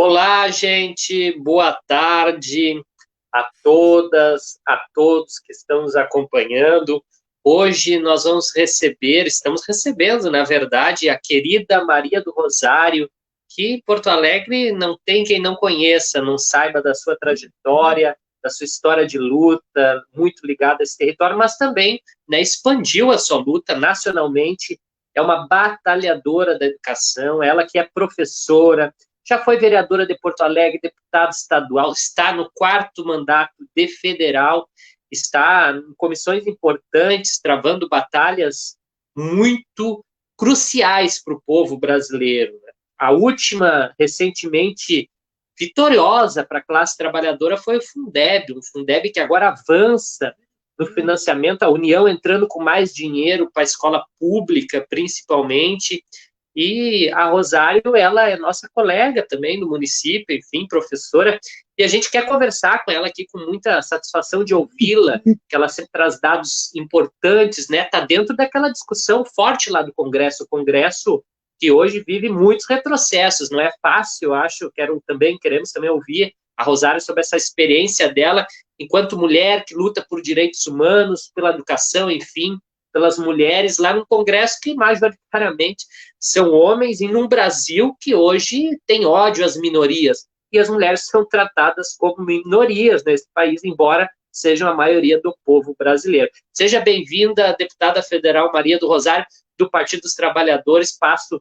Olá, gente, boa tarde a todas, a todos que estão nos acompanhando. Hoje nós estamos recebendo, na verdade, a querida Maria do Rosário, que em Porto Alegre não tem quem não conheça, não saiba da sua trajetória, da sua história de luta, muito ligada a esse território, mas também, né, expandiu a sua luta nacionalmente. É uma batalhadora da educação, ela que é professora, já foi vereadora de Porto Alegre, deputada estadual, está no 4º mandato de federal, está em comissões importantes, travando batalhas muito cruciais para o povo brasileiro. A última, recentemente, vitoriosa para a classe trabalhadora foi o Fundeb, um Fundeb que agora avança no financiamento, a União entrando com mais dinheiro para a escola pública, principalmente. E a Rosário, ela é nossa colega também no município, enfim, professora, e a gente quer conversar com ela aqui com muita satisfação de ouvi-la, que ela sempre traz dados importantes, né? Está dentro daquela discussão forte lá do Congresso, o Congresso que hoje vive muitos retrocessos, não é fácil, eu acho, queremos também ouvir a Rosário sobre essa experiência dela enquanto mulher que luta por direitos humanos, pela educação, enfim, pelas mulheres, lá no Congresso que majoritariamente são homens, e num Brasil que hoje tem ódio às minorias, e as mulheres são tratadas como minorias nesse país, embora sejam a maioria do povo brasileiro. Seja bem-vinda, deputada federal Maria do Rosário, do Partido dos Trabalhadores. Passo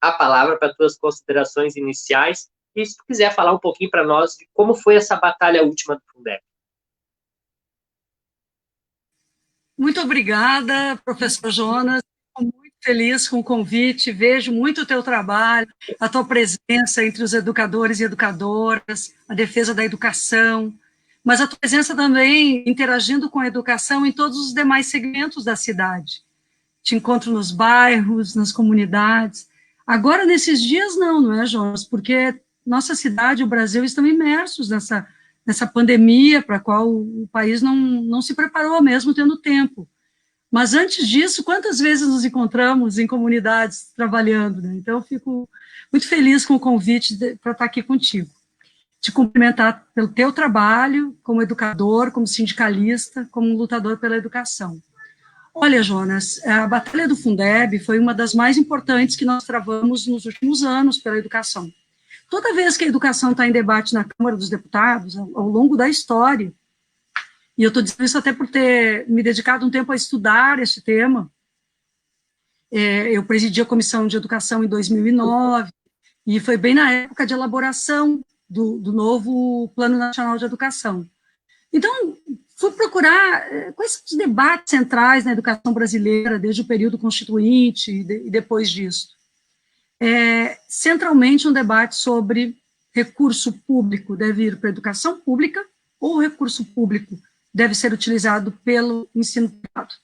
a palavra para as tuas considerações iniciais, e se tu quiser falar um pouquinho para nós de como foi essa batalha última do Fundeb. Muito obrigada, professor Jonas. Estou muito feliz com o convite, vejo muito o teu trabalho, a tua presença entre os educadores e educadoras, a defesa da educação, mas a tua presença também interagindo com a educação em todos os demais segmentos da cidade. Te encontro nos bairros, nas comunidades. Agora, nesses dias, não é, Jonas? Porque nossa cidade, o Brasil, estão imersos nessa pandemia para a qual o país não se preparou mesmo tendo tempo. Mas antes disso, quantas vezes nos encontramos em comunidades trabalhando, né? Então, eu fico muito feliz com o convite para estar aqui contigo. Te cumprimentar pelo teu trabalho como educador, como sindicalista, como lutador pela educação. Olha, Jonas, a Batalha do Fundeb foi uma das mais importantes que nós travamos nos últimos anos pela educação. Toda vez que a educação está em debate na Câmara dos Deputados, ao longo da história, e eu estou dizendo isso até por ter me dedicado um tempo a estudar esse tema, eu presidi a Comissão de Educação em 2009, e foi bem na época de elaboração do novo Plano Nacional de Educação. Então, fui procurar quais são os debates centrais na educação brasileira, desde o período constituinte e depois disso. Centralmente um debate sobre recurso público deve ir para a educação pública ou o recurso público deve ser utilizado pelo ensino privado.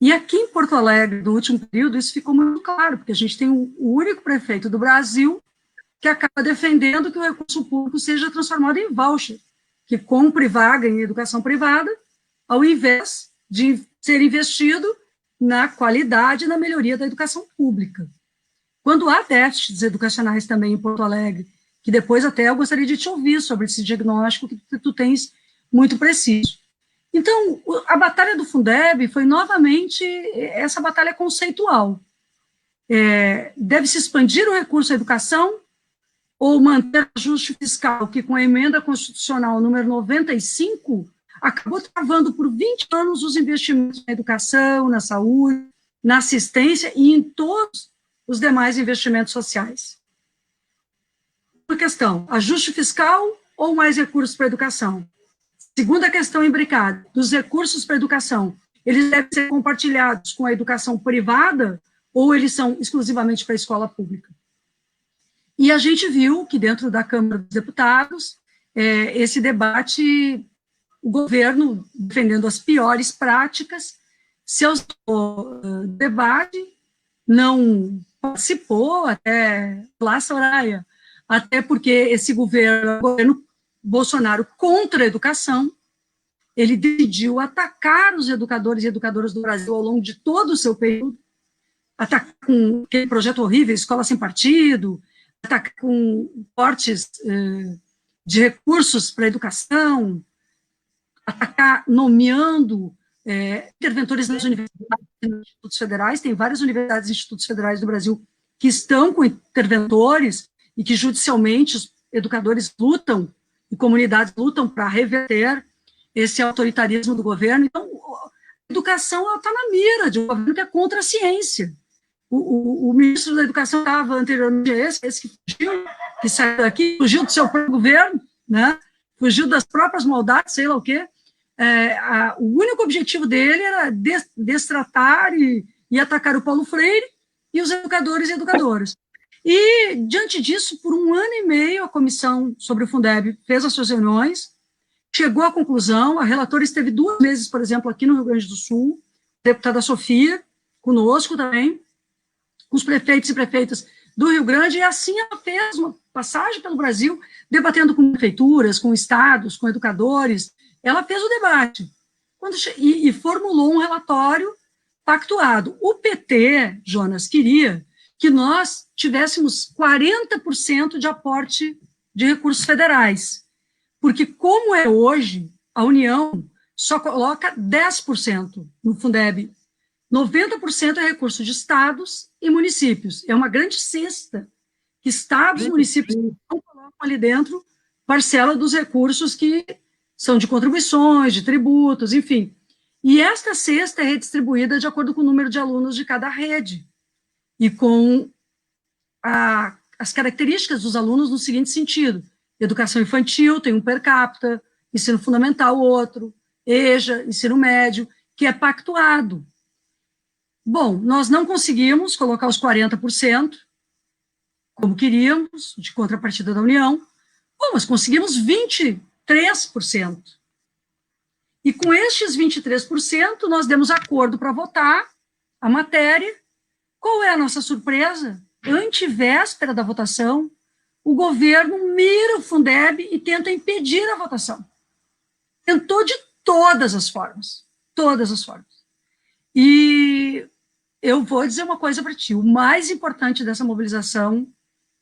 E aqui em Porto Alegre, no último período, isso ficou muito claro, porque a gente tem o único prefeito do Brasil que acaba defendendo que o recurso público seja transformado em voucher, que compre vaga em educação privada, ao invés de ser investido na qualidade e na melhoria da educação pública. Quando há déficits educacionais também em Porto Alegre, que depois até eu gostaria de te ouvir sobre esse diagnóstico que tu tens muito preciso. Então, a batalha do Fundeb foi novamente essa batalha conceitual. Deve-se expandir o recurso à educação ou manter o ajuste fiscal, que com a emenda constitucional número 95, acabou travando por 20 anos os investimentos na educação, na saúde, na assistência e em todos os demais investimentos sociais. Uma questão, ajuste fiscal ou mais recursos para a educação? Segunda questão imbricada, dos recursos para a educação, eles devem ser compartilhados com a educação privada ou eles são exclusivamente para a escola pública? E a gente viu que dentro da Câmara dos Deputados, esse debate, o governo defendendo as piores práticas, se ausentou do debate, não participou, até lá, Soraya, até porque esse governo Bolsonaro contra a educação, ele decidiu atacar os educadores e educadoras do Brasil ao longo de todo o seu período, atacar com aquele projeto horrível, Escola Sem Partido, atacar com cortes de recursos para a educação, atacar nomeando interventores nas universidades e nos institutos federais. Tem várias universidades e institutos federais do Brasil que estão com interventores e que judicialmente os educadores lutam e comunidades lutam para reverter esse autoritarismo do governo. Então, a educação está na mira de um governo que é contra a ciência. O ministro da Educação estava anteriormente a esse que fugiu, que saiu daqui, fugiu do seu próprio governo, né? Fugiu das próprias maldades, sei lá o quê. O único objetivo dele era destratar e atacar o Paulo Freire e os educadores e educadoras. E, diante disso, por 1 ano e meio, a comissão sobre o Fundeb fez as suas reuniões, chegou à conclusão, a relatora esteve 2 vezes, por exemplo, aqui no Rio Grande do Sul, a deputada Sofia, conosco também, com os prefeitos e prefeitas do Rio Grande, e assim ela fez uma passagem pelo Brasil, debatendo com prefeituras, com estados, com educadores. Ela fez o debate e formulou um relatório pactuado. O PT, Jonas, queria que nós tivéssemos 40% de aporte de recursos federais, porque, como é hoje, a União só coloca 10% no Fundeb, 90% é recurso de estados e municípios. É uma grande cesta que estados e municípios não colocam ali dentro parcela dos recursos que são de contribuições, de tributos, enfim. E esta cesta é redistribuída de acordo com o número de alunos de cada rede e com as características dos alunos no seguinte sentido: educação infantil tem um per capita, ensino fundamental outro, EJA, ensino médio, que é pactuado. Bom, nós não conseguimos colocar os 40%, como queríamos, de contrapartida da União. Bom, mas conseguimos 23%. E com estes 23%, nós demos acordo para votar a matéria. Qual é a nossa surpresa? Antevéspera da votação, o governo mira o Fundeb e tenta impedir a votação. Tentou de todas as formas. Todas as formas. E eu vou dizer uma coisa para ti: o mais importante dessa mobilização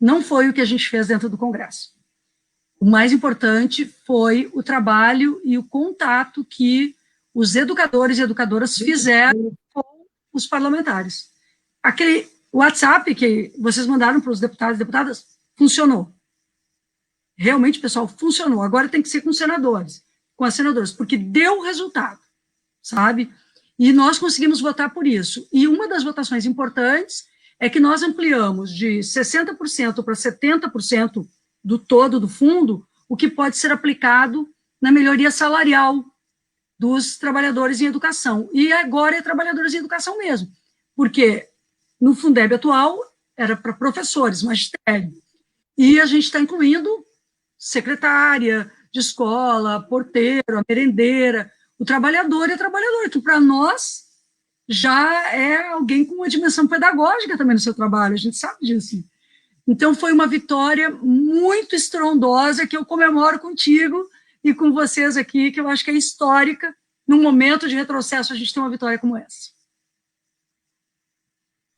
não foi o que a gente fez dentro do Congresso. O mais importante foi o trabalho e o contato que os educadores e educadoras fizeram com os parlamentares. Aquele WhatsApp que vocês mandaram para os deputados e deputadas funcionou. Realmente, pessoal, funcionou. Agora tem que ser com os senadores, com as senadoras, porque deu resultado, sabe? E nós conseguimos votar por isso. E uma das votações importantes é que nós ampliamos de 60% para 70% do todo do fundo, o que pode ser aplicado na melhoria salarial dos trabalhadores em educação. E agora é trabalhadores em educação mesmo, porque no Fundeb atual era para professores, magistério. E a gente está incluindo secretária de escola, porteiro, a merendeira, o trabalhador e a trabalhadora, que para nós já é alguém com uma dimensão pedagógica também no seu trabalho, a gente sabe disso. Então, foi uma vitória muito estrondosa que eu comemoro contigo e com vocês aqui, que eu acho que é histórica. Num momento de retrocesso, a gente tem uma vitória como essa.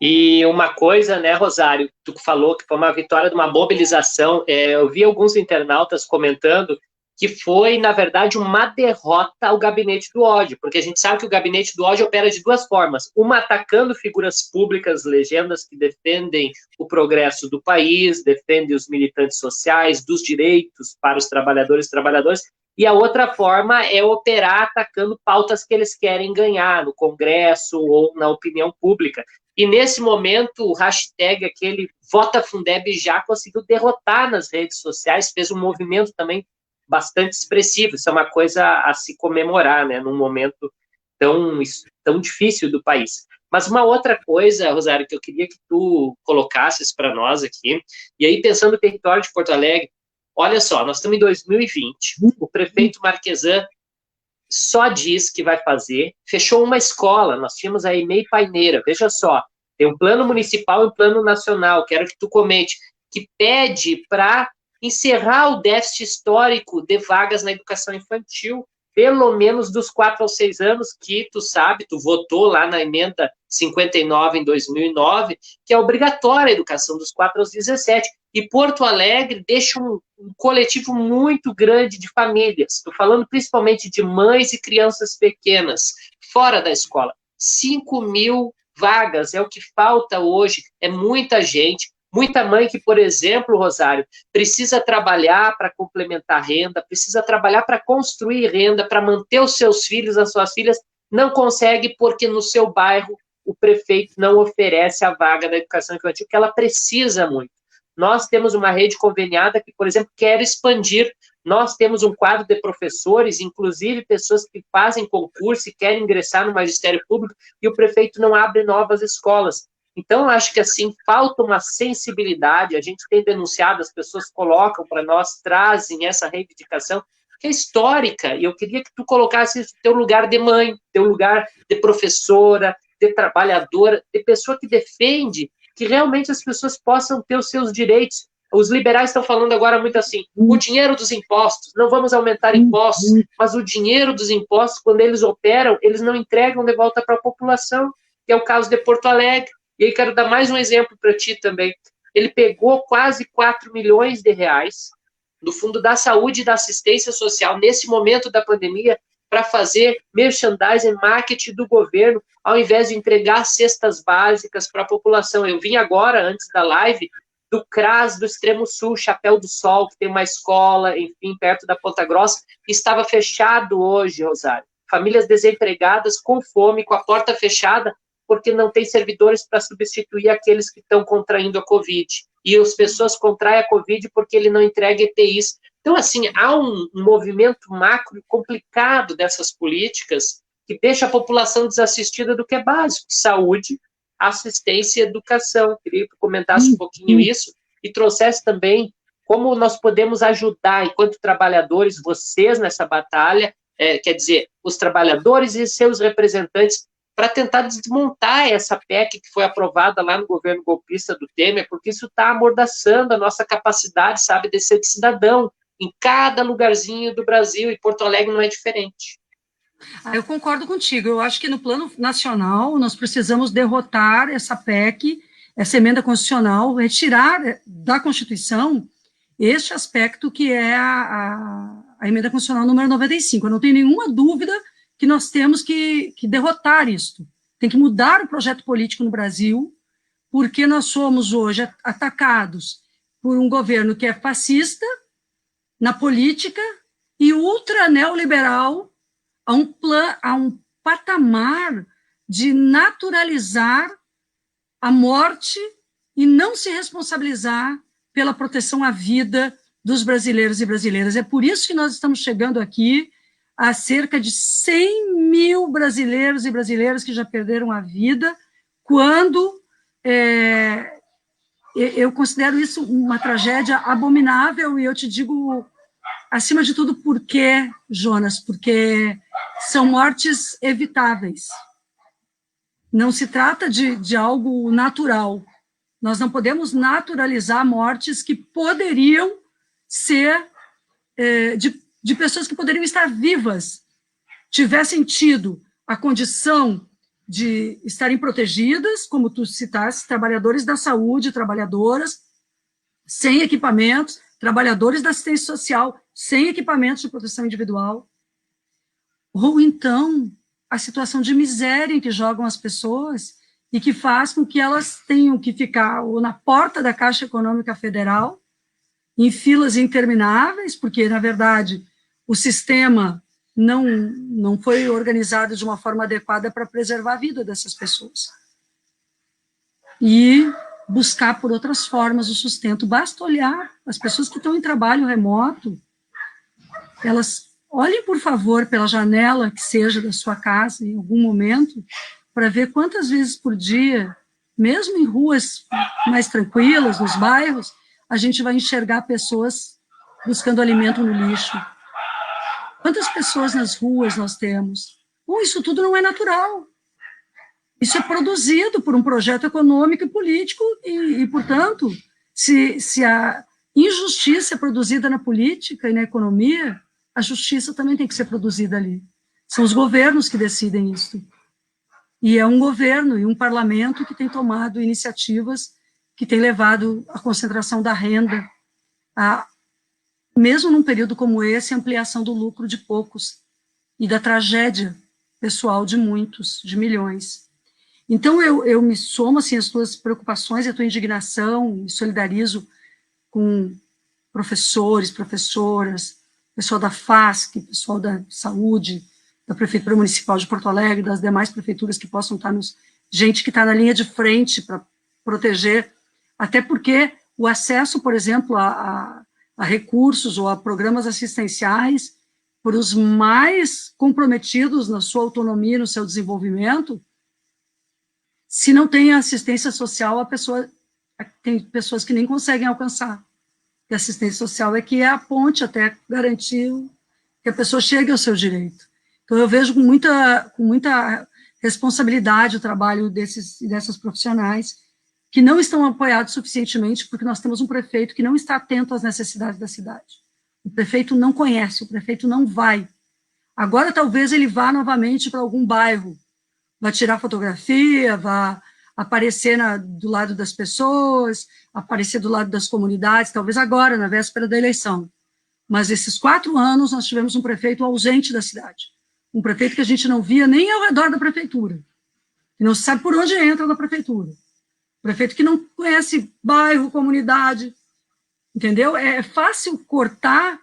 E uma coisa, né, Rosário, tu falou que foi uma vitória de uma mobilização. Eu vi alguns internautas comentando que foi, na verdade, uma derrota ao gabinete do ódio, porque a gente sabe que o gabinete do ódio opera de 2 formas: uma atacando figuras públicas, legendas que defendem o progresso do país, defendem os militantes sociais, dos direitos para os trabalhadores e trabalhadoras, e a outra forma é operar atacando pautas que eles querem ganhar no Congresso ou na opinião pública. E nesse momento, o hashtag, aquele Vota Fundeb, já conseguiu derrotar nas redes sociais, fez um movimento também bastante expressivo. Isso é uma coisa a se comemorar, né, num momento tão difícil do país. Mas uma outra coisa, Rosário, que eu queria que tu colocasses para nós aqui, e aí pensando no território de Porto Alegre, olha só, nós estamos em 2020, o prefeito Marquesan só diz que vai fazer, fechou uma escola, nós tínhamos a EMEI Paineira, veja só, tem um plano municipal e um plano nacional, quero que tu comente, que pede para encerrar o déficit histórico de vagas na educação infantil. pelo menos dos 4 aos 6 anos, que tu sabe, tu votou lá na emenda 59 em 2009, que é obrigatória a educação dos 4 aos 17. E Porto Alegre deixa um coletivo muito grande de famílias. Estou falando principalmente de mães e crianças pequenas, fora da escola. 5.000 vagas é o que falta hoje, é muita gente. Muita mãe que, por exemplo, Rosário, precisa trabalhar para complementar renda, precisa trabalhar para construir renda, para manter os seus filhos, as suas filhas, não consegue porque no seu bairro o prefeito não oferece a vaga da educação infantil que ela precisa muito. Nós temos uma rede conveniada que, por exemplo, quer expandir. Nós temos um quadro de professores, inclusive pessoas que fazem concurso e querem ingressar no magistério público, e o prefeito não abre novas escolas. Então, acho que, assim, falta uma sensibilidade. A gente tem denunciado, as pessoas colocam para nós, trazem essa reivindicação, que é histórica, e eu queria que tu colocasse isso no teu lugar de mãe, teu lugar de professora, de trabalhadora, de pessoa que defende que realmente as pessoas possam ter os seus direitos. Os liberais estão falando agora muito assim, o dinheiro dos impostos, não vamos aumentar impostos, mas o dinheiro dos impostos, quando eles operam, eles não entregam de volta para a população, que é o caso de Porto Alegre. E aí quero dar mais um exemplo para ti também. Ele pegou quase 4 milhões de reais do Fundo da Saúde e da Assistência Social, nesse momento da pandemia, para fazer merchandising, marketing do governo, ao invés de entregar cestas básicas para a população. Eu vim agora, antes da live, do CRAS do Extremo Sul, Chapéu do Sol, que tem uma escola, enfim, perto da Ponta Grossa, que estava fechado hoje, Rosário. Famílias desempregadas, com fome, com a porta fechada, porque não tem servidores para substituir aqueles que estão contraindo a Covid. E as pessoas contraem a Covid porque ele não entrega EPIs. Então, assim, há um movimento macro complicado dessas políticas que deixa a população desassistida do que é básico: saúde, assistência e educação. Queria que tu comentasse um pouquinho isso e trouxesse também como nós podemos ajudar, enquanto trabalhadores, vocês nessa batalha, quer dizer, os trabalhadores e seus representantes, para tentar desmontar essa PEC que foi aprovada lá no governo golpista do Temer, porque isso está amordaçando a nossa capacidade, sabe, de ser cidadão em cada lugarzinho do Brasil, e Porto Alegre não é diferente. Eu concordo contigo. Eu acho que no plano nacional nós precisamos derrotar essa PEC, essa emenda constitucional, retirar da Constituição este aspecto que é a emenda constitucional número 95. Eu não tenho nenhuma dúvida que nós temos que derrotar isto. Tem que mudar o projeto político no Brasil, porque nós somos hoje atacados por um governo que é fascista na política e ultra neoliberal a um patamar de naturalizar a morte e não se responsabilizar pela proteção à vida dos brasileiros e brasileiras. É por isso que nós estamos chegando aqui a cerca de 100 mil brasileiros e brasileiras que já perderam a vida, quando eu considero isso uma tragédia abominável, e eu te digo, acima de tudo, por quê, Jonas? Porque são mortes evitáveis. Não se trata de algo natural. Nós não podemos naturalizar mortes que poderiam ser de pessoas que poderiam estar vivas, tivessem tido a condição de estarem protegidas, como tu citaste, trabalhadores da saúde, trabalhadoras sem equipamentos, trabalhadores da assistência social sem equipamentos de proteção individual, ou então a situação de miséria em que jogam as pessoas e que faz com que elas tenham que ficar ou na porta da Caixa Econômica Federal, em filas intermináveis, porque, na verdade, o sistema não foi organizado de uma forma adequada para preservar a vida dessas pessoas. E buscar por outras formas o sustento. Basta olhar as pessoas que estão em trabalho remoto, elas olhem, por favor, pela janela que seja da sua casa, em algum momento, para ver quantas vezes por dia, mesmo em ruas mais tranquilas, nos bairros, a gente vai enxergar pessoas buscando alimento no lixo. Quantas pessoas nas ruas nós temos? Bom, isso tudo não é natural. Isso é produzido por um projeto econômico e político e se a injustiça é produzida na política e na economia, a justiça também tem que ser produzida ali. São os governos que decidem isso. E é um governo e um parlamento que tem tomado iniciativas que têm levado à concentração da renda, mesmo num período como esse, a ampliação do lucro de poucos e da tragédia pessoal de muitos, de milhões. Então, eu me somo assim, às tuas preocupações, à tua indignação, me solidarizo com professores, professoras, pessoal da FASC, pessoal da saúde, da Prefeitura Municipal de Porto Alegre, das demais prefeituras que possam estar gente que está na linha de frente para proteger, até porque o acesso, por exemplo, a recursos ou a programas assistenciais para os mais comprometidos na sua autonomia, no seu desenvolvimento, se não tem assistência social, tem pessoas que nem conseguem alcançar. E a assistência social é a ponte até garantir que a pessoa chegue ao seu direito. Então, eu vejo com muita responsabilidade o trabalho desses e dessas profissionais que não estão apoiados suficientemente, porque nós temos um prefeito que não está atento às necessidades da cidade. O prefeito não conhece, o prefeito não vai. Agora, talvez ele vá novamente para algum bairro, vai tirar fotografia, vai aparecer do lado das pessoas, aparecer do lado das comunidades, talvez agora, na véspera da eleição. Mas esses 4 anos nós tivemos um prefeito ausente da cidade. Um prefeito que a gente não via nem ao redor da prefeitura. Que não se sabe por onde entra na prefeitura. Prefeito que não conhece bairro, comunidade. Entendeu? É fácil cortar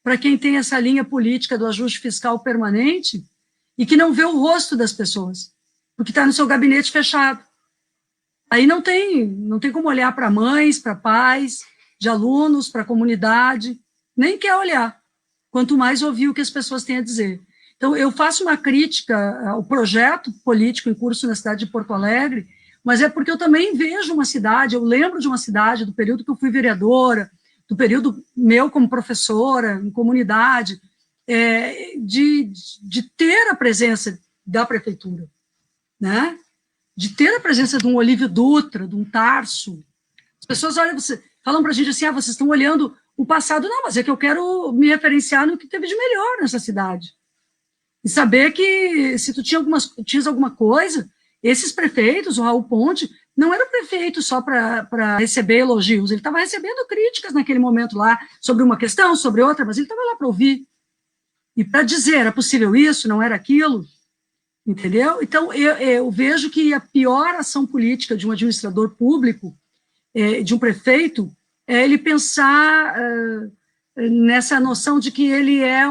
para quem tem essa linha política do ajuste fiscal permanente e que não vê o rosto das pessoas, porque está no seu gabinete fechado. Aí não tem como olhar para mães, para pais, de alunos, para a comunidade, nem quer olhar, quanto mais ouvir o que as pessoas têm a dizer. Então, eu faço uma crítica ao projeto político em curso na cidade de Porto Alegre, mas é porque eu também vejo uma cidade, eu lembro de uma cidade, do período que eu fui vereadora, do período meu como professora, em comunidade, de ter a presença da prefeitura, né? De ter a presença de um Olívio Dutra, de um Tarso. As pessoas falam para a gente assim, vocês estão olhando o passado. Não, mas é que eu quero me referenciar no que teve de melhor nessa cidade. E saber que se tu tinhas alguma coisa, esses prefeitos, o Raul Ponte, não era prefeito só para receber elogios, ele estava recebendo críticas naquele momento lá, sobre uma questão, sobre outra, mas ele estava lá para ouvir. E para dizer, era possível isso, não era aquilo, entendeu? Então, eu vejo que a pior ação política de um administrador público, de um prefeito, é ele pensar nessa noção de que ele é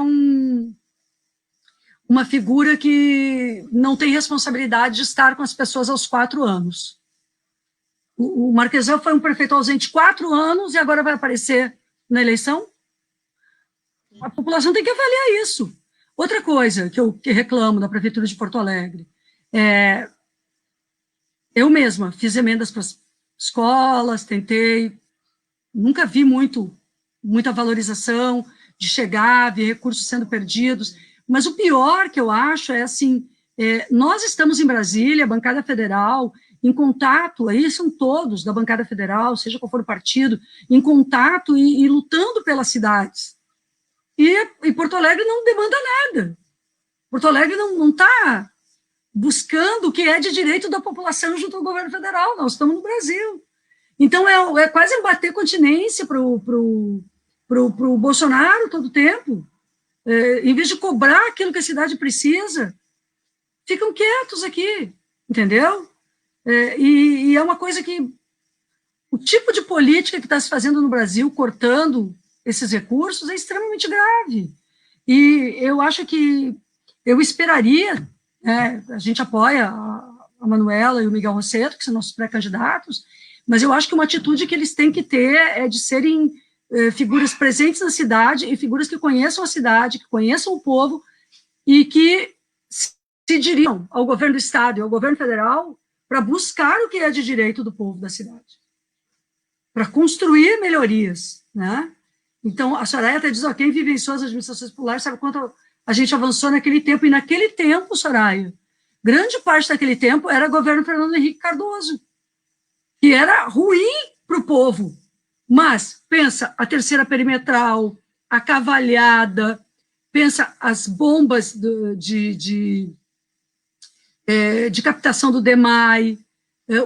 uma figura que não tem responsabilidade de estar com as pessoas aos 4 anos. O Marquesão foi um prefeito ausente 4 anos e agora vai aparecer na eleição? A população tem que avaliar isso. Outra coisa que reclamo da Prefeitura de Porto Alegre, eu mesma fiz emendas para as escolas, tentei, nunca vi muita valorização de chegar, ver recursos sendo perdidos, mas o pior que eu acho é assim, nós estamos em Brasília, a bancada federal, em contato, aí são todos da bancada federal, seja qual for o partido, em contato e lutando pelas cidades. E Porto Alegre não demanda nada. Porto Alegre não está buscando o que é de direito da população junto ao governo federal, nós estamos no Brasil. Então, é quase bater continência para o Bolsonaro todo o tempo. Em vez de cobrar aquilo que a cidade precisa, ficam quietos aqui, entendeu? E é uma coisa que o tipo de política que está se fazendo no Brasil, cortando esses recursos, é extremamente grave. E eu acho que eu esperaria, a gente apoia a Manuela e o Miguel Rosseto, que são nossos pré-candidatos, mas eu acho que uma atitude que eles têm que ter é de serem figuras presentes na cidade e figuras que conheçam a cidade, que conheçam o povo e que se diriam ao governo do Estado e ao governo federal para buscar o que é de direito do povo da cidade, para construir melhorias, né? Então, a Soraya até diz, quem vivenciou as administrações populares sabe quanto a gente avançou naquele tempo, e naquele tempo, Soraya, grande parte daquele tempo era governo Fernando Henrique Cardoso, que era ruim para o povo, mas, pensa, a terceira perimetral, a cavalhada, pensa as bombas de captação do DEMAI,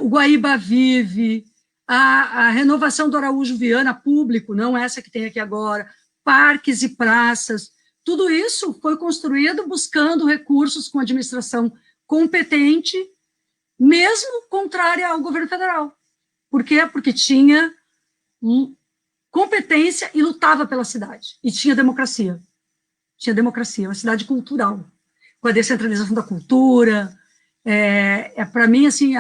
o Guaíba Vive, a renovação do Araújo Viana público, não essa que tem aqui agora, parques e praças, tudo isso foi construído buscando recursos com administração competente, mesmo contrária ao governo federal. Por quê? Porque tinha competência e lutava pela cidade, e tinha democracia. Tinha democracia, uma cidade cultural, com a descentralização da cultura. Para mim, assim,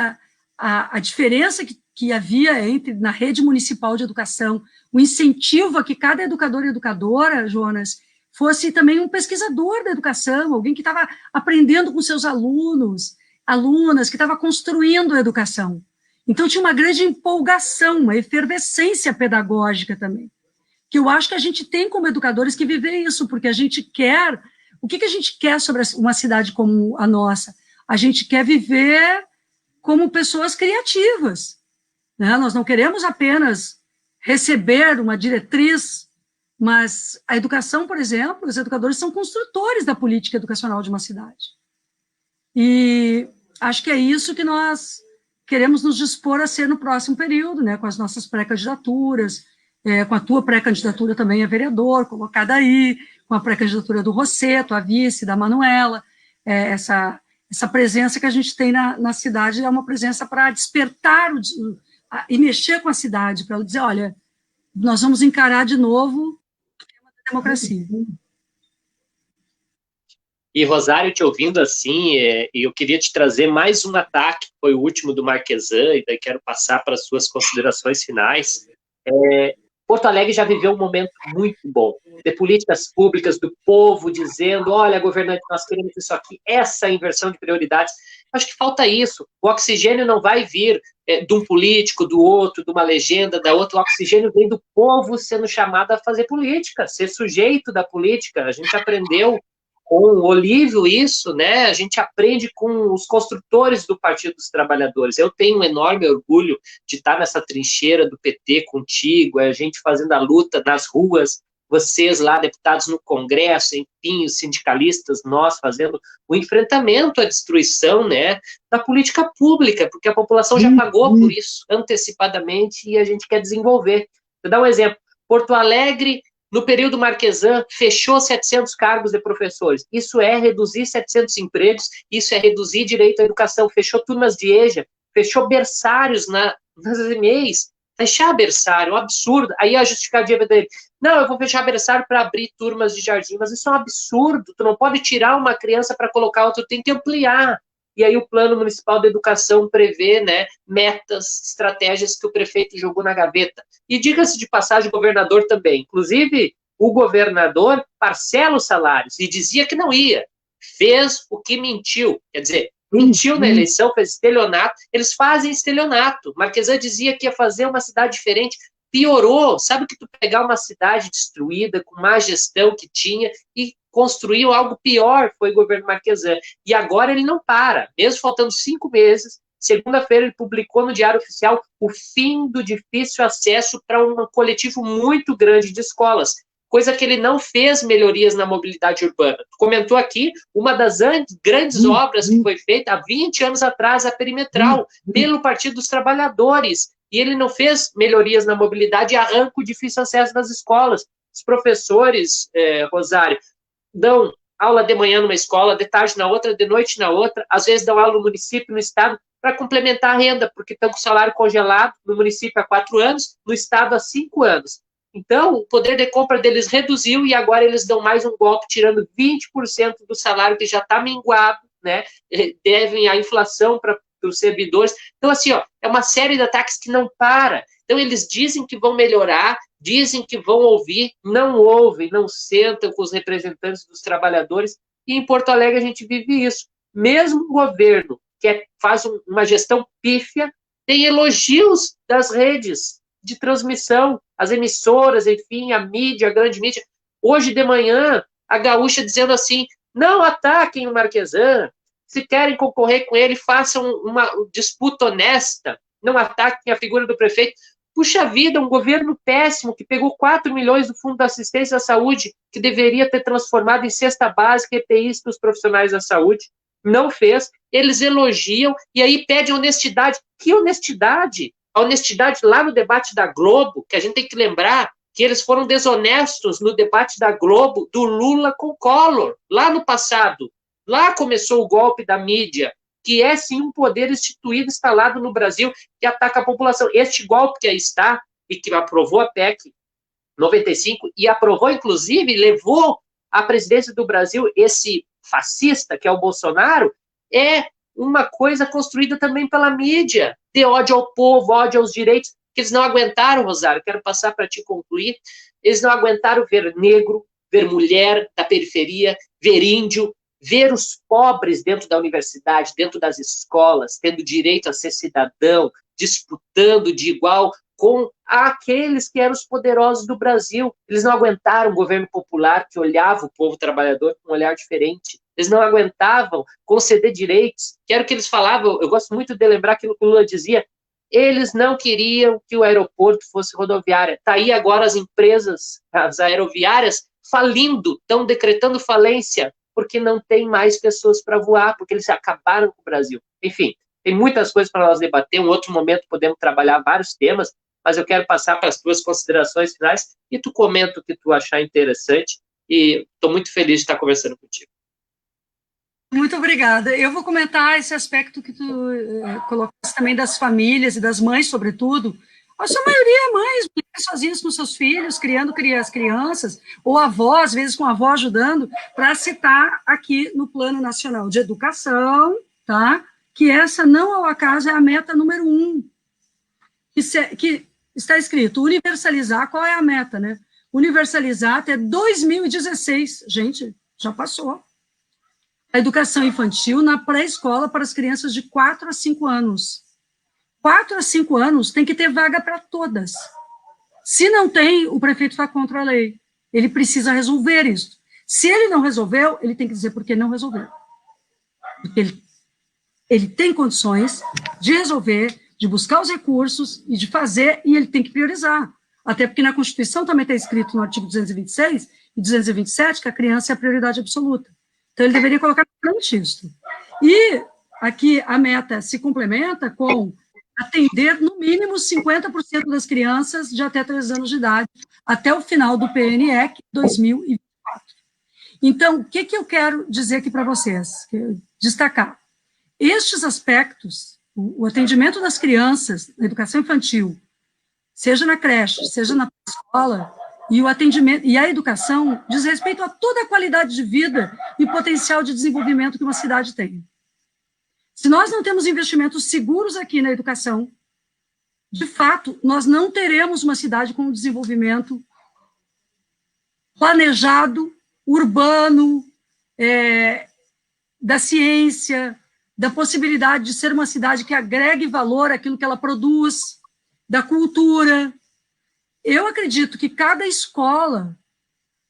a diferença que havia na rede municipal de educação, o incentivo a que cada educador e educadora, Jonas, fosse também um pesquisador da educação, alguém que estava aprendendo com seus alunos, alunas, que estava construindo a educação. Então, tinha uma grande empolgação, uma efervescência pedagógica também, que eu acho que a gente tem como educadores que viver isso, porque a gente quer... O que a gente quer sobre uma cidade como a nossa? A gente quer viver como pessoas criativas, né? Nós não queremos apenas receber uma diretriz, mas a educação, por exemplo, os educadores são construtores da política educacional de uma cidade. E acho que é isso que nós queremos nos dispor a ser no próximo período, né? Com as nossas pré-candidaturas, com a tua pré-candidatura também a vereador, colocada aí, com a pré-candidatura do Rosseto, a vice, da Manuela, essa presença que a gente tem na cidade é uma presença para despertar e mexer com a cidade, para dizer, olha, nós vamos encarar de novo o tema da democracia. E, Rosário, te ouvindo assim, eu queria te trazer mais um ataque, que foi o último do Marquesan, e daí quero passar para as suas considerações finais. Porto Alegre já viveu um momento muito bom, de políticas públicas, do povo dizendo, olha, governante, nós queremos isso aqui, essa inversão de prioridades. Acho que falta isso. O oxigênio não vai vir de um político, do outro, de uma legenda, da outra. O oxigênio vem do povo sendo chamado a fazer política, ser sujeito da política. A gente aprendeu com o Olívio isso, né? A gente aprende com os construtores do Partido dos Trabalhadores. Eu tenho um enorme orgulho de estar nessa trincheira do PT contigo, a gente fazendo a luta nas ruas, vocês lá, deputados no Congresso, enfim, os sindicalistas, nós fazendo o enfrentamento à destruição, né, da política pública, porque a população já pagou por isso antecipadamente e a gente quer desenvolver. Vou dar um exemplo. Porto Alegre, no período Marquesan, fechou 700 cargos de professores. Isso é reduzir 700 empregos, isso é reduzir direito à educação. Fechou turmas de EJA, fechou berçários nas EMEIs. Fechar berçário, um absurdo. Aí a justificativa dele, não, eu vou fechar berçário para abrir turmas de jardim, mas isso é um absurdo. Tu não pode tirar uma criança para colocar outra, tu tem que ampliar. E aí o Plano Municipal de Educação prevê, né, metas, estratégias que o prefeito jogou na gaveta. E diga-se de passagem, o governador também. Inclusive, o governador parcela os salários e dizia que não ia. Fez o que mentiu. Quer dizer, mentiu na eleição, fez estelionato. Eles fazem estelionato. Marquesan dizia que ia fazer uma cidade diferente. Piorou. Sabe que tu pegar uma cidade destruída, com má gestão que tinha, e construiu algo pior, foi o governo Marquesan. E agora ele não para. Mesmo faltando 5 meses, segunda-feira ele publicou no Diário Oficial o fim do difícil acesso para um coletivo muito grande de escolas, coisa que ele não fez melhorias na mobilidade urbana. Tu comentou aqui uma das grandes obras que foi feita há 20 anos atrás, a perimetral, pelo Partido dos Trabalhadores, e ele não fez melhorias na mobilidade e arranca o difícil acesso das escolas. Os professores, Rosário, dão aula de manhã numa escola, de tarde na outra, de noite na outra, às vezes dão aula no município, no estado, para complementar a renda, porque estão com o salário congelado no município há 4 anos, no estado há 5 anos. Então, o poder de compra deles reduziu e agora eles dão mais um golpe, tirando 20% do salário que já está minguado, né? Devem a inflação para os servidores. Então, assim, ó, é uma série de ataques que não para. Então, eles dizem que vão melhorar, dizem que vão ouvir, não ouvem, não sentam com os representantes dos trabalhadores, e em Porto Alegre a gente vive isso. Mesmo o governo, que faz uma gestão pífia, tem elogios das redes de transmissão, as emissoras, enfim, a mídia, a grande mídia. Hoje de manhã, a Gaúcha dizendo assim, não ataquem o Marquesan, se querem concorrer com ele, façam uma disputa honesta, não ataquem a figura do prefeito. Puxa vida, um governo péssimo que pegou 4 milhões do Fundo da Assistência à Saúde, que deveria ter transformado em cesta básica e EPIs para os profissionais da saúde. Não fez. Eles elogiam e aí pedem honestidade. Que honestidade? A honestidade lá no debate da Globo, que a gente tem que lembrar que eles foram desonestos no debate da Globo do Lula com Collor, lá no passado. Lá começou o golpe da mídia, que é sim um poder instituído, instalado no Brasil, que ataca a população. Este golpe que aí está, e que aprovou a PEC 95, e aprovou, inclusive, levou à presidência do Brasil esse fascista, que é o Bolsonaro, é uma coisa construída também pela mídia, de ódio ao povo, ódio aos direitos, que eles não aguentaram, Rosário, quero passar para te concluir, eles não aguentaram ver negro, ver mulher da periferia, ver índio, ver os pobres dentro da universidade, dentro das escolas, tendo direito a ser cidadão, disputando de igual com aqueles que eram os poderosos do Brasil. Eles não aguentaram um governo popular que olhava o povo trabalhador com um olhar diferente. Eles não aguentavam conceder direitos, que era o que eles falavam. Eu gosto muito de lembrar aquilo que o Lula dizia. Eles não queriam que o aeroporto fosse rodoviária. Está aí agora as empresas, as aeroviárias, falindo, estão decretando falência, porque não tem mais pessoas para voar, porque eles acabaram com o Brasil. Enfim, tem muitas coisas para nós debater, em um outro momento podemos trabalhar vários temas, mas eu quero passar para as tuas considerações finais, e tu comenta o que tu achar interessante, e estou muito feliz de estar conversando contigo. Muito obrigada. Eu vou comentar esse aspecto que tu colocaste também das famílias e das mães, sobretudo. A sua maioria é mães, sozinhas com seus filhos, criando as crianças, ou avós, às vezes com a avó ajudando, para citar aqui no Plano Nacional de Educação, tá? Que essa não ao acaso é a meta número 1, que está escrito universalizar. Qual é a meta, né? Universalizar até 2016. Gente, já passou. A educação infantil na pré-escola para as crianças de 4 a 5 anos. 4 a 5 anos tem que ter vaga para todas. Se não tem, o prefeito está contra a lei. Ele precisa resolver isso. Se ele não resolveu, ele tem que dizer por que não resolveu. Porque ele tem condições de resolver, de buscar os recursos e de fazer, e ele tem que priorizar. Até porque na Constituição também está escrito no artigo 226 e 227 que a criança é a prioridade absoluta. Então, ele deveria colocar no texto. E aqui a meta se complementa com atender, no mínimo, 50% das crianças de até 3 anos de idade, até o final do PNE 2024. Então, o que eu quero dizer aqui para vocês? Destacar. Estes aspectos, o atendimento das crianças na educação infantil, seja na creche, seja na escola, e o atendimento e a educação diz respeito a toda a qualidade de vida e potencial de desenvolvimento que uma cidade tem. Se nós não temos investimentos seguros aqui na educação, de fato, nós não teremos uma cidade com um desenvolvimento planejado, urbano, da ciência, da possibilidade de ser uma cidade que agregue valor àquilo que ela produz, da cultura. Eu acredito que cada escola,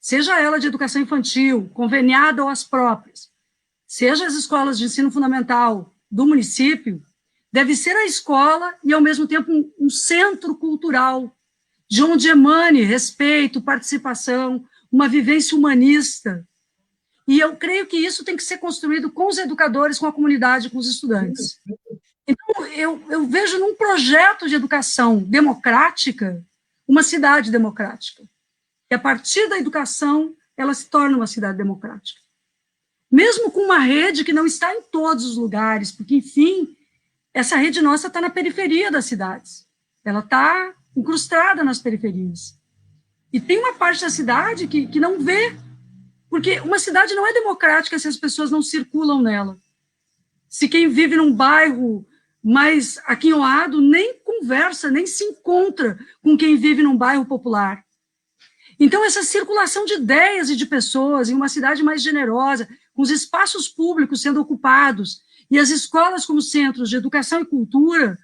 seja ela de educação infantil, conveniada ou as próprias, seja as escolas de ensino fundamental do município, deve ser a escola e, ao mesmo tempo, um centro cultural, de onde emane respeito, participação, uma vivência humanista. E eu creio que isso tem que ser construído com os educadores, com a comunidade, com os estudantes. Então, eu vejo num projeto de educação democrática, uma cidade democrática. E a partir da educação, ela se torna uma cidade democrática. Mesmo com uma rede que não está em todos os lugares, porque, enfim, essa rede nossa está na periferia das cidades. Ela está incrustada nas periferias. E tem uma parte da cidade que não vê, porque uma cidade não é democrática se as pessoas não circulam nela. Se quem vive num bairro mais aquinhoado nem conversa, nem se encontra com quem vive num bairro popular. Então, essa circulação de ideias e de pessoas em uma cidade mais generosa, com os espaços públicos sendo ocupados, e as escolas como centros de educação e cultura,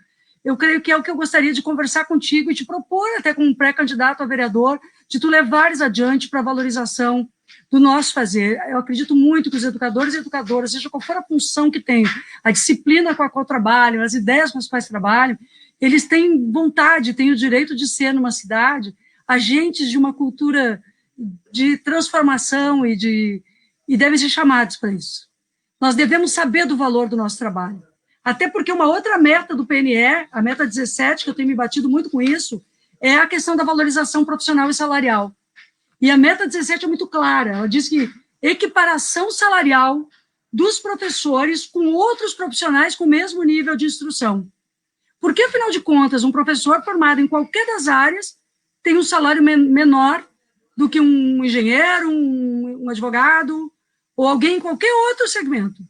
eu creio que é o que eu gostaria de conversar contigo e te propor, até como um pré-candidato a vereador, de tu levares adiante para a valorização do nosso fazer. Eu acredito muito que os educadores e educadoras, seja qual for a função que tenham, a disciplina com a qual trabalham, as ideias com as quais trabalham, eles têm vontade, têm o direito de ser, numa cidade, agentes de uma cultura de transformação e devem ser chamados para isso. Nós devemos saber do valor do nosso trabalho. Até porque uma outra meta do PNE, a meta 17, que eu tenho me batido muito com isso, é a questão da valorização profissional e salarial. E a meta 17 é muito clara, ela diz que equiparação salarial dos professores com outros profissionais com o mesmo nível de instrução. Porque, afinal de contas, um professor formado em qualquer das áreas tem um salário menor do que um engenheiro, um advogado, ou alguém em qualquer outro segmento.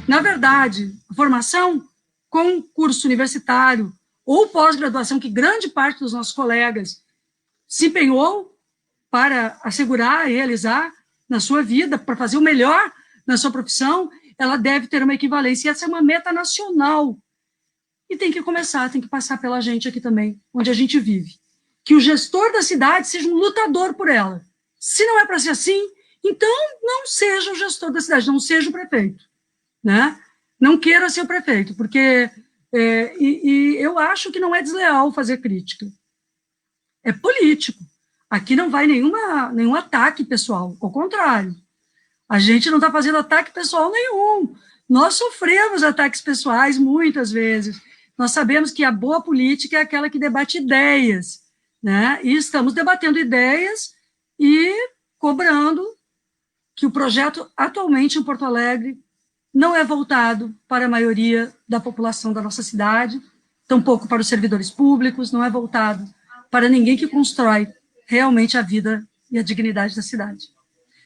Na verdade, a formação com curso universitário ou pós-graduação, que grande parte dos nossos colegas se empenhou para assegurar e realizar na sua vida, para fazer o melhor na sua profissão, ela deve ter uma equivalência. E essa é uma meta nacional. E tem que começar, tem que passar pela gente aqui também, onde a gente vive. Que o gestor da cidade seja um lutador por ela. Se não é para ser assim, então não seja o gestor da cidade, não seja o prefeito. Né? Não queira ser o prefeito, porque eu acho que não é desleal fazer crítica. É político. Aqui não vai nenhum ataque pessoal, ao contrário. A gente não está fazendo ataque pessoal nenhum. Nós sofremos ataques pessoais muitas vezes. Nós sabemos que a boa política é aquela que debate ideias, né? E estamos debatendo ideias e cobrando que o projeto atualmente em Porto Alegre não é voltado para a maioria da população da nossa cidade, tampouco para os servidores públicos, não é voltado para ninguém que constrói realmente a vida e a dignidade da cidade.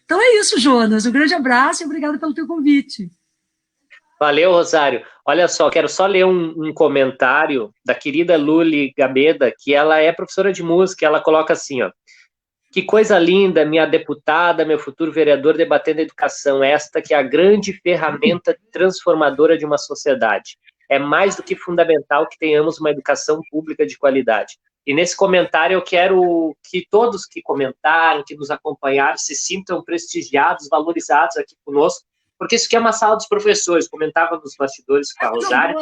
Então é isso, Jonas. Um grande abraço e obrigada pelo teu convite. Valeu, Rosário. Olha só, quero só ler um comentário da querida Luli Gabeda, que ela é professora de música, ela coloca assim, ó: que coisa linda, minha deputada, meu futuro vereador debatendo a educação, esta que é a grande ferramenta transformadora de uma sociedade. É mais do que fundamental que tenhamos uma educação pública de qualidade. E nesse comentário eu quero que todos que comentaram, que nos acompanharam, se sintam prestigiados, valorizados aqui conosco, porque isso aqui é uma sala dos professores, comentava nos bastidores com a Rosário.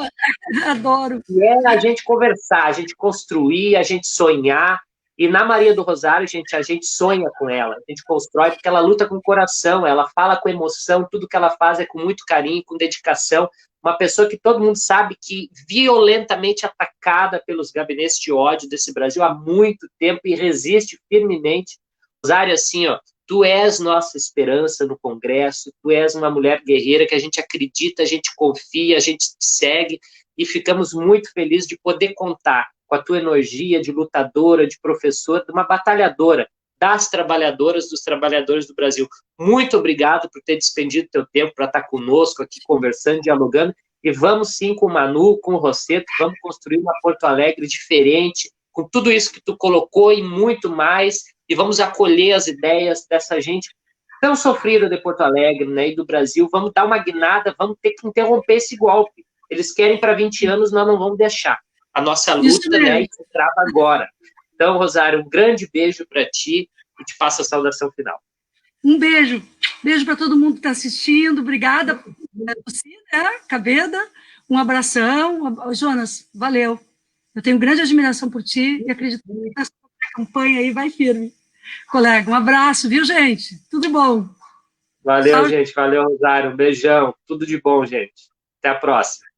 Adoro. E é a gente conversar, a gente construir, a gente sonhar. E na Maria do Rosário, gente, a gente sonha com ela, a gente constrói, porque ela luta com o coração, ela fala com emoção, tudo que ela faz é com muito carinho, com dedicação. Uma pessoa que todo mundo sabe que violentamente atacada pelos gabinetes de ódio desse Brasil há muito tempo e resiste firmemente. Rosário, assim, ó, tu és nossa esperança no Congresso, tu és uma mulher guerreira que a gente acredita, a gente confia, a gente segue e ficamos muito felizes de poder contar com a tua energia de lutadora, de professora, de uma batalhadora das trabalhadoras, dos trabalhadores do Brasil. Muito obrigado por ter despendido teu tempo para estar conosco aqui, conversando, dialogando, e vamos sim com o Manu, com o Rosseto, vamos construir uma Porto Alegre diferente, com tudo isso que tu colocou e muito mais, e vamos acolher as ideias dessa gente tão sofrida de Porto Alegre, né, e do Brasil. Vamos dar uma guinada, vamos ter que interromper esse golpe. Eles querem para 20 anos, nós não vamos deixar. A nossa luta, né, se trava agora. Então, Rosário, um grande beijo para ti e te faço a saudação final. Um beijo. Beijo para todo mundo que está assistindo. Obrigada, você, né, Cabeda. Um abração. Jonas, valeu. Eu tenho grande admiração por ti e acredito que essa campanha aí vai firme. Colega, um abraço, viu, gente? Tudo bom. Valeu, gente. Valeu, Rosário. Um beijão. Tudo de bom, gente. Até a próxima.